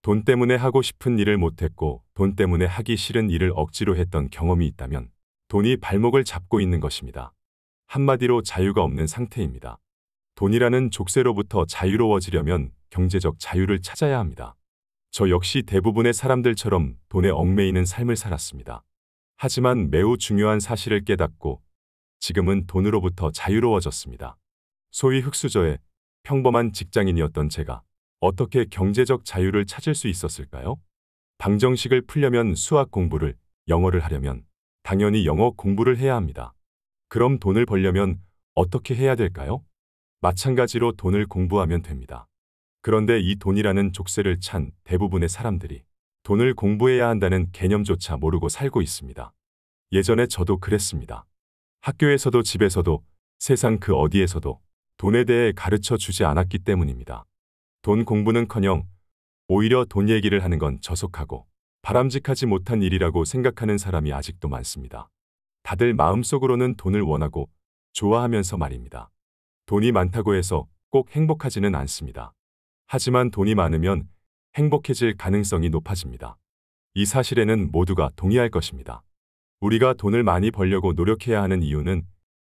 돈 때문에 하고 싶은 일을 못했고 돈 때문에 하기 싫은 일을 억지로 했던 경험이 있다면 돈이 발목을 잡고 있는 것입니다. 한마디로 자유가 없는 상태입니다. 돈이라는 족쇄로부터 자유로워지려면 경제적 자유를 찾아야 합니다. 저 역시 대부분의 사람들처럼 돈에 얽매이는 삶을 살았습니다. 하지만 매우 중요한 사실을 깨닫고 지금은 돈으로부터 자유로워졌습니다. 소위 흙수저의 평범한 직장인이었던 제가 어떻게 경제적 자유를 찾을 수 있었을까요? 방정식을 풀려면 수학 공부를, 영어를 하려면 당연히 영어 공부를 해야 합니다. 그럼 돈을 벌려면 어떻게 해야 될까요? 마찬가지로 돈을 공부하면 됩니다. 그런데 이 돈이라는 족쇄를 찬 대부분의 사람들이 돈을 공부해야 한다는 개념조차 모르고 살고 있습니다. 예전에 저도 그랬습니다. 학교에서도 집에서도 세상 그 어디에서도 돈에 대해 가르쳐 주지 않았기 때문입니다. 돈 공부는커녕 오히려 돈 얘기를 하는 건 저속하고 바람직하지 못한 일이라고 생각하는 사람이 아직도 많습니다. 다들 마음속으로는 돈을 원하고 좋아하면서 말입니다. 돈이 많다고 해서 꼭 행복하지는 않습니다. 하지만 돈이 많으면 행복해질 가능성이 높아집니다. 이 사실에는 모두가 동의할 것입니다. 우리가 돈을 많이 벌려고 노력해야 하는 이유는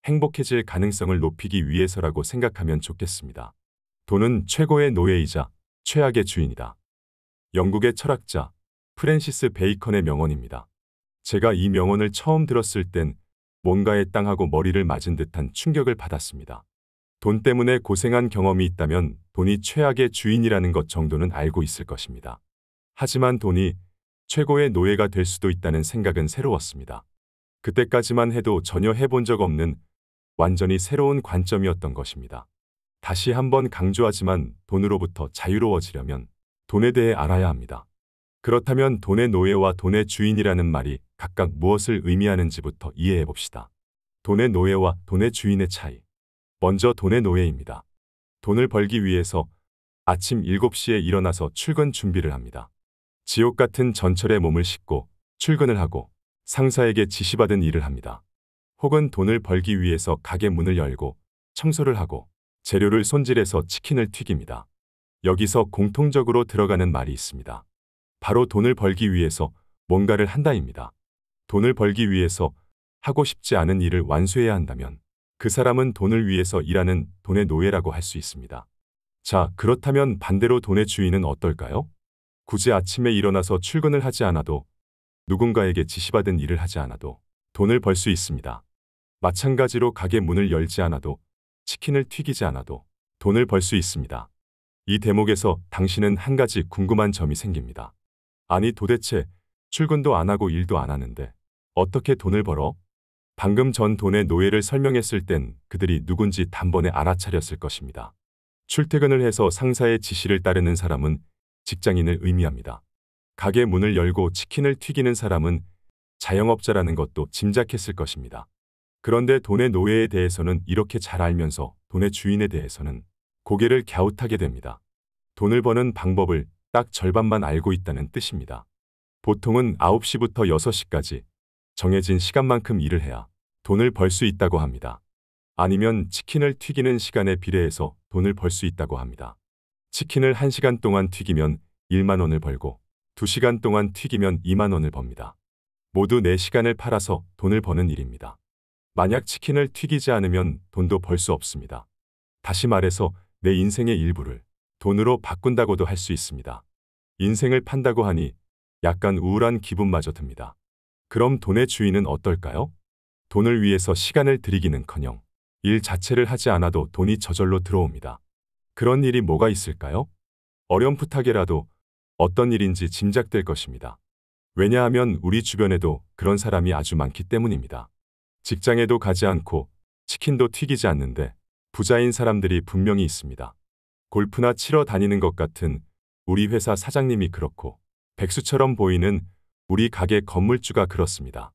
행복해질 가능성을 높이기 위해서라고 생각하면 좋겠습니다. 돈은 최고의 노예이자 최악의 주인이다. 영국의 철학자 프랜시스 베이컨의 명언입니다. 제가 이 명언을 처음 들었을 땐 뭔가에 땅하고 머리를 맞은 듯한 충격을 받았습니다. 돈 때문에 고생한 경험이 있다면 돈이 최악의 주인이라는 것 정도는 알고 있을 것입니다. 하지만 돈이 최고의 노예가 될 수도 있다는 생각은 새로웠습니다. 그때까지만 해도 전혀 해본 적 없는 완전히 새로운 관점이었던 것입니다. 다시 한번 강조하지만 돈으로부터 자유로워지려면 돈에 대해 알아야 합니다. 그렇다면 돈의 노예와 돈의 주인이라는 말이 각각 무엇을 의미하는지부터 이해해 봅시다. 돈의 노예와 돈의 주인의 차이. 먼저 돈의 노예입니다. 돈을 벌기 위해서 아침 7시에 일어나서 출근 준비를 합니다. 지옥 같은 전철에 몸을 싣고 출근을 하고 상사에게 지시받은 일을 합니다. 혹은 돈을 벌기 위해서 가게 문을 열고 청소를 하고 재료를 손질해서 치킨을 튀깁니다. 여기서 공통적으로 들어가는 말이 있습니다. 바로 돈을 벌기 위해서 뭔가를 한다입니다. 돈을 벌기 위해서 하고 싶지 않은 일을 완수해야 한다면 그 사람은 돈을 위해서 일하는 돈의 노예라고 할 수 있습니다. 자, 그렇다면 반대로 돈의 주인은 어떨까요? 굳이 아침에 일어나서 출근을 하지 않아도 누군가에게 지시받은 일을 하지 않아도 돈을 벌 수 있습니다. 마찬가지로 가게 문을 열지 않아도 치킨을 튀기지 않아도 돈을 벌 수 있습니다. 이 대목에서 당신은 한 가지 궁금한 점이 생깁니다. 아니 도대체 출근도 안 하고 일도 안 하는데 어떻게 돈을 벌어? 방금 전 돈의 노예를 설명했을 땐 그들이 누군지 단번에 알아차렸을 것입니다. 출퇴근을 해서 상사의 지시를 따르는 사람은 직장인을 의미합니다. 가게 문을 열고 치킨을 튀기는 사람은 자영업자라는 것도 짐작했을 것입니다. 그런데 돈의 노예에 대해서는 이렇게 잘 알면서 돈의 주인에 대해서는 고개를 갸웃하게 됩니다. 돈을 버는 방법을 딱 절반만 알고 있다는 뜻입니다. 보통은 9시부터 6시까지 정해진 시간만큼 일을 해야 돈을 벌 수 있다고 합니다. 아니면 치킨을 튀기는 시간에 비례해서 돈을 벌 수 있다고 합니다. 치킨을 1시간 동안 튀기면 1만 원을 벌고 2시간 동안 튀기면 2만 원을 법니다. 모두 4시간을 팔아서 돈을 버는 일입니다. 만약 치킨을 튀기지 않으면 돈도 벌 수 없습니다. 다시 말해서 내 인생의 일부를 돈으로 바꾼다고도 할 수 있습니다. 인생을 판다고 하니 약간 우울한 기분마저 듭니다. 그럼 돈의 주인은 어떨까요? 돈을 위해서 시간을 들이기는커녕 일 자체를 하지 않아도 돈이 저절로 들어옵니다. 그런 일이 뭐가 있을까요? 어렴풋하게라도 어떤 일인지 짐작될 것입니다. 왜냐하면 우리 주변에도 그런 사람이 아주 많기 때문입니다. 직장에도 가지 않고 치킨도 튀기지 않는데 부자인 사람들이 분명히 있습니다. 골프나 치러 다니는 것 같은 우리 회사 사장님이 그렇고 백수처럼 보이는 우리 가게 건물주가 그렇습니다.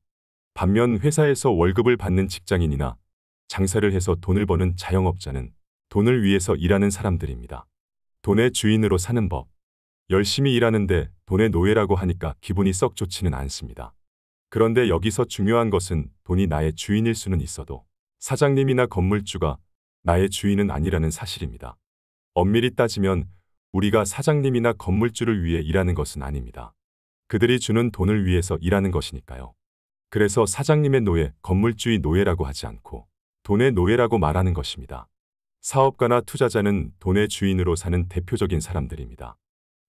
반면 회사에서 월급을 받는 직장인이나 장사를 해서 돈을 버는 자영업자는 돈을 위해서 일하는 사람들입니다. 돈의 주인으로 사는 법. 열심히 일하는데 돈의 노예라고 하니까 기분이 썩 좋지는 않습니다. 그런데 여기서 중요한 것은 돈이 나의 주인일 수는 있어도 사장님이나 건물주가 나의 주인은 아니라는 사실입니다. 엄밀히 따지면 우리가 사장님이나 건물주를 위해 일하는 것은 아닙니다. 그들이 주는 돈을 위해서 일하는 것이니까요. 그래서 사장님의 노예, 건물주의 노예라고 하지 않고 돈의 노예라고 말하는 것입니다. 사업가나 투자자는 돈의 주인으로 사는 대표적인 사람들입니다.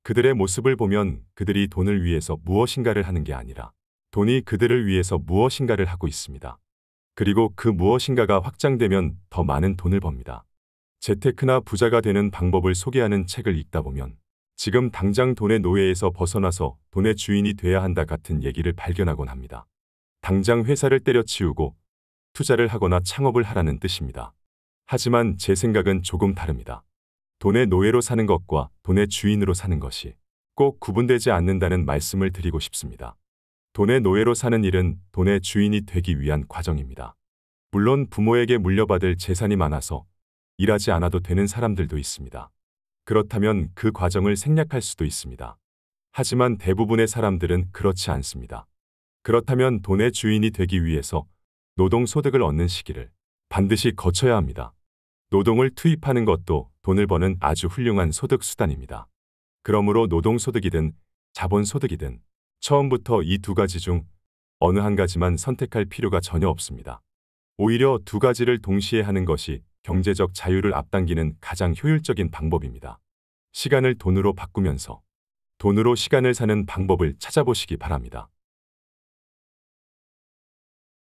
그들의 모습을 보면 그들이 돈을 위해서 무엇인가를 하는 게 아니라 돈이 그들을 위해서 무엇인가를 하고 있습니다. 그리고 그 무엇인가가 확장되면 더 많은 돈을 법니다. 재테크나 부자가 되는 방법을 소개하는 책을 읽다 보면 지금 당장 돈의 노예에서 벗어나서 돈의 주인이 돼야 한다 같은 얘기를 발견하곤 합니다. 당장 회사를 때려치우고 투자를 하거나 창업을 하라는 뜻입니다. 하지만 제 생각은 조금 다릅니다. 돈의 노예로 사는 것과 돈의 주인으로 사는 것이 꼭 구분되지 않는다는 말씀을 드리고 싶습니다. 돈의 노예로 사는 일은 돈의 주인이 되기 위한 과정입니다. 물론 부모에게 물려받을 재산이 많아서 일하지 않아도 되는 사람들도 있습니다. 그렇다면 그 과정을 생략할 수도 있습니다. 하지만 대부분의 사람들은 그렇지 않습니다. 그렇다면 돈의 주인이 되기 위해서 노동소득을 얻는 시기를 반드시 거쳐야 합니다. 노동을 투입하는 것도 돈을 버는 아주 훌륭한 소득 수단입니다. 그러므로 노동소득이든 자본소득이든 처음부터 이 두 가지 중 어느 한 가지만 선택할 필요가 전혀 없습니다. 오히려 두 가지를 동시에 하는 것이 경제적 자유를 앞당기는 가장 효율적인 방법입니다. 시간을 돈으로 바꾸면서 돈으로 시간을 사는 방법을 찾아보시기 바랍니다.